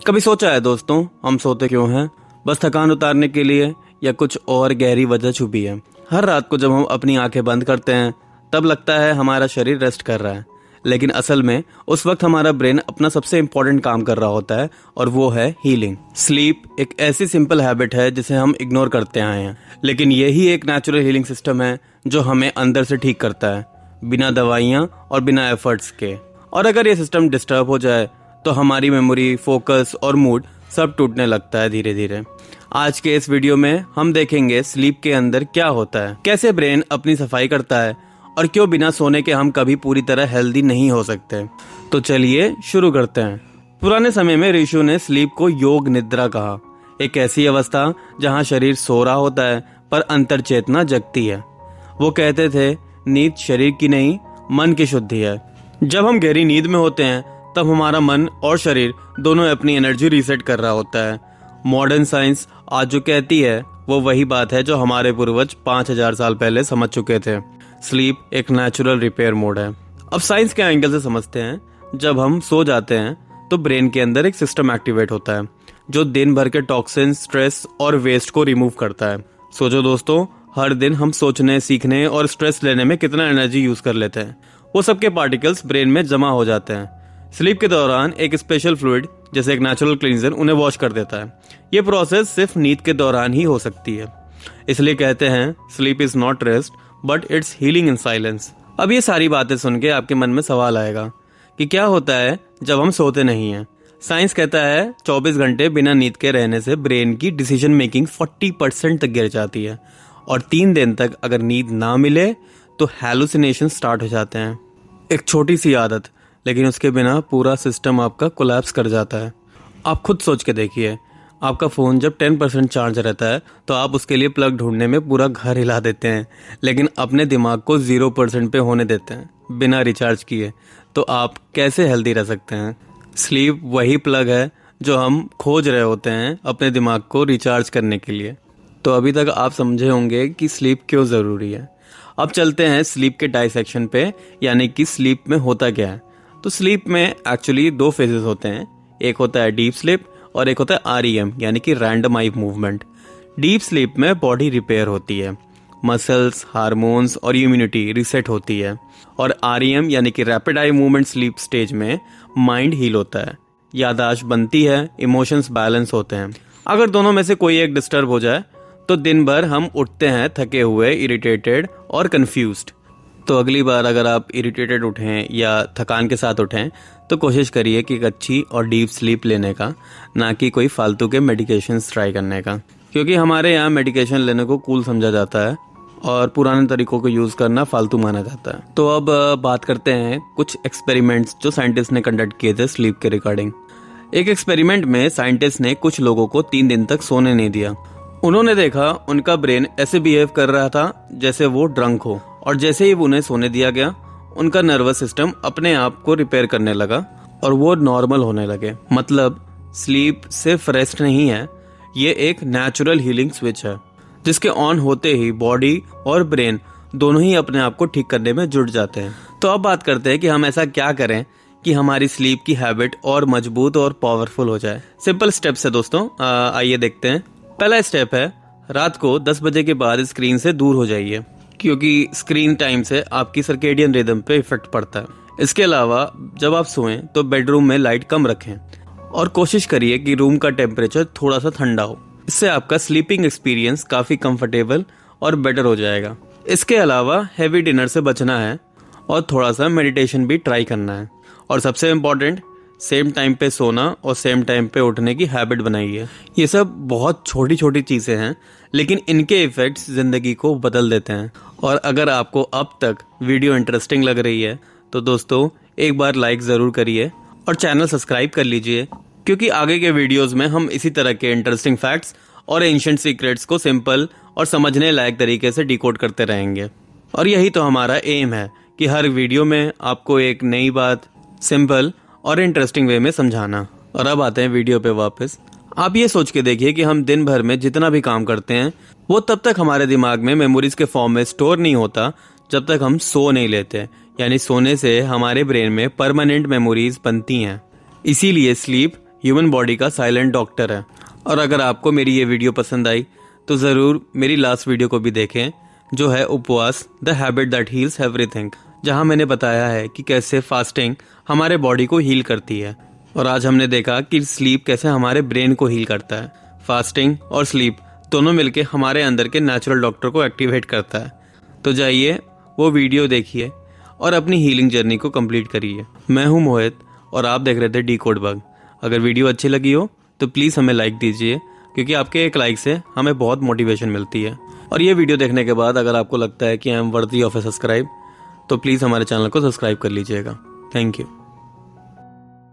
कभी सोचा है दोस्तों, हम सोते क्यों हैं? बस थकान उतारने के लिए या कुछ और गहरी वजह छुपी है? हर रात को जब हम अपनी आंखें बंद करते हैं तब लगता है हमारा शरीर रेस्ट कर रहा है, लेकिन असल में उस वक्त हमारा ब्रेन अपना सबसे इम्पोर्टेंट काम कर रहा होता है, और वो है हीलिंग। स्लीप एक ऐसी सिंपल हैबिट है जिसे हम इग्नोर करते आए हैं, लेकिन यही एक नेचुरल हीलिंग सिस्टम है जो हमें अंदर से ठीक करता है, बिना दवाइयाँ और बिना एफर्ट्स के। और अगर ये सिस्टम डिस्टर्ब हो जाए तो हमारी मेमोरी, फोकस और मूड सब टूटने लगता है धीरे धीरे। आज के इस वीडियो में हम देखेंगे स्लीप के अंदर क्या होता है, कैसे ब्रेन अपनी सफाई करता है, और क्यों बिना सोने के हम कभी पूरी तरह हेल्दी नहीं हो सकते। तो चलिए शुरू करते हैं। पुराने समय में ऋषियों ने स्लीप को योग निद्रा कहा, एक ऐसी अवस्था जहां शरीर सो रहा होता है पर अंतर चेतना जगती है। वो कहते थे, नींद शरीर की नहीं, मन की शुद्धि है। जब हम गहरी नींद में होते हैं तब हमारा मन और शरीर दोनों अपनी एनर्जी रीसेट कर रहा होता है। मॉडर्न साइंस आज जो कहती है वो वही बात है जो हमारे पूर्वज 5000 साल पहले समझ चुके थे। स्लीप एक नेचुरल रिपेयर मोड है। अब साइंस के एंगल से समझते हैं। जब हम सो जाते हैं तो ब्रेन के अंदर एक सिस्टम एक्टिवेट होता है जो दिन भर के टॉक्सिन, स्ट्रेस और वेस्ट को रिमूव करता है। सोचो दोस्तों, हर दिन हम सोचने, सीखने और स्ट्रेस लेने में कितना एनर्जी यूज कर लेते हैं। वो सबके पार्टिकल्स ब्रेन में जमा हो जाते हैं। स्लीप के दौरान एक स्पेशल फ्लूइड जैसे एक नेचुरल क्लींजर उन्हें वॉश कर देता है। ये प्रोसेस सिर्फ नींद के दौरान ही हो सकती है। इसलिए कहते हैं sleep is not rest but it's healing in silence. अब ये सारी बातें सुन के आपके मन में सवाल आएगा कि क्या होता है जब हम सोते नहीं हैं। साइंस कहता है 24 घंटे बिना नींद के रहने से ब्रेन की डिसीजन मेकिंग 40% तक गिर जाती है, और 3 दिन तक अगर नींद ना मिले तो हैलुसिनेशन स्टार्ट हो जाते हैं। एक छोटी सी आदत, लेकिन उसके बिना पूरा सिस्टम आपका कोलैप्स कर जाता है। आप खुद सोच के देखिए, आपका फ़ोन जब 10% चार्ज रहता है तो आप उसके लिए प्लग ढूंढने में पूरा घर हिला देते हैं, लेकिन अपने दिमाग को 0% पे होने देते हैं बिना रिचार्ज किए। तो आप कैसे हेल्दी रह सकते हैं? स्लीप वही प्लग है जो हम खोज रहे होते हैं अपने दिमाग को रिचार्ज करने के लिए। तो अभी तक आप समझे होंगे कि स्लीप क्यों ज़रूरी है। अब चलते हैं स्लीप के डाइसेक्शन पे, यानी कि स्लीप में होता क्या है। तो स्लीप में एक्चुअली 2 फेजेस होते हैं। एक होता है डीप स्लीप और एक होता है REM, यानी कि random eye movement. Deep sleep में बॉडी रिपेयर होती है, मसल्स, हार्मोन्स और इम्यूनिटी रीसेट होती है। और REM यानी कि rapid eye movement sleep stage में माइंड हील होता है, याददाश्त बनती है, इमोशंस बैलेंस होते हैं। अगर दोनों में से कोई एक डिस्टर्ब हो जाए तो दिन भर हम उठते हैं थके हुए, इरिटेटेड और कंफ्यूज्ड। तो अगली बार अगर आप इरिटेटेड उठें या थकान के साथ उठें तो कोशिश करिए कि एक अच्छी और डीप स्लीप लेने का, ना कि कोई फालतू के मेडिकेशंस ट्राई करने का, क्योंकि हमारे यहाँ मेडिकेशन लेने को कूल समझा जाता है और पुराने तरीकों को यूज़ करना फालतू माना जाता है। तो अब बात करते हैं कुछ एक्सपेरिमेंट्स जो साइंटिस्ट ने कंडक्ट किए थे स्लीप के रिगार्डिंग। एक एक्सपेरिमेंट में साइंटिस्ट ने कुछ लोगों को 3 दिन तक सोने नहीं दिया। उन्होंने देखा उनका ब्रेन ऐसे बिहेव कर रहा था जैसे वो ड्रंक हो, और जैसे ही उन्हें सोने दिया गया उनका नर्वस सिस्टम अपने आप को रिपेयर करने लगा और वो नॉर्मल होने लगे। मतलब स्लीप सिर्फ रेस्ट नहीं है, ये एक नेचुरल हीलिंग स्विच है जिसके ऑन होते ही बॉडी और ब्रेन दोनों ही अपने आप को ठीक करने में जुट जाते हैं। तो अब बात करते हैं कि हम ऐसा क्या करें कि हमारी स्लीप की हैबिट और मजबूत और पावरफुल हो जाए। सिंपल स्टेप्स है दोस्तों, आइए देखते हैं। पहला स्टेप है, रात को 10 बजे के बाद स्क्रीन से दूर हो जाइए, क्योंकि स्क्रीन टाइम से आपकी सर्केडियन रिदम पे इफेक्ट पड़ता है। इसके अलावा जब आप सोएं तो बेडरूम में लाइट कम रखें और कोशिश करिए कि रूम का टेम्परेचर थोड़ा सा ठंडा हो। इससे आपका स्लीपिंग एक्सपीरियंस काफ़ी कंफर्टेबल और बेटर हो जाएगा। इसके अलावा हैवी डिनर से बचना है और थोड़ा सा मेडिटेशन भी ट्राई करना है। और सबसे इम्पोर्टेंट, सेम टाइम पे सोना और सेम टाइम पे उठने की हैबिट बनाइए। ये सब बहुत छोटी छोटी चीज़ें हैं, लेकिन इनके इफ़ेक्ट्स ज़िंदगी को बदल देते हैं। और अगर आपको अब तक वीडियो इंटरेस्टिंग लग रही है तो दोस्तों एक बार लाइक ज़रूर करिए और चैनल सब्सक्राइब कर लीजिए, क्योंकि आगे के वीडियोज़ में हम इसी तरह के इंटरेस्टिंग फैक्ट्स और एंशिएंट सीक्रेट्स को सिंपल और समझने लायक तरीके से डिकोड करते रहेंगे। और यही तो हमारा एम है कि हर वीडियो में आपको एक नई बात सिंपल और इंटरेस्टिंग वे में समझाना। और अब आते हैं वीडियो पे वापस। आप ये सोच के देखिए कि हम दिन भर में जितना भी काम करते हैं वो तब तक हमारे दिमाग में मेमोरीज के फॉर्म में स्टोर नहीं होता जब तक हम सो नहीं लेते। यानी सोने से हमारे ब्रेन में परमानेंट मेमोरीज बनती हैं। इसीलिए स्लीप ह्यूमन बॉडी का साइलेंट डॉक्टर है। और अगर आपको मेरी ये वीडियो पसंद आई तो ज़रूर मेरी लास्ट वीडियो को भी देखें, जो है उपवास the habit that heals everything, जहाँ मैंने बताया है कि कैसे फास्टिंग हमारे बॉडी को हील करती है। और आज हमने देखा कि स्लीप कैसे हमारे ब्रेन को हील करता है। फास्टिंग और स्लीप दोनों मिलके हमारे अंदर के नेचुरल डॉक्टर को एक्टिवेट करता है। तो जाइए वो वीडियो देखिए और अपनी हीलिंग जर्नी को कंप्लीट करिए। मैं हूं मोहित और आप देख रहे थे डिकोड बग। अगर वीडियो अच्छी लगी हो तो प्लीज़ हमें लाइक दीजिए, क्योंकि आपके एक लाइक से हमें बहुत मोटिवेशन मिलती है। और ये वीडियो देखने के बाद अगर आपको लगता है कि I am worthy of A subscribe, तो प्लीज़ हमारे चैनल को सब्सक्राइब कर लीजिएगा। Thank you.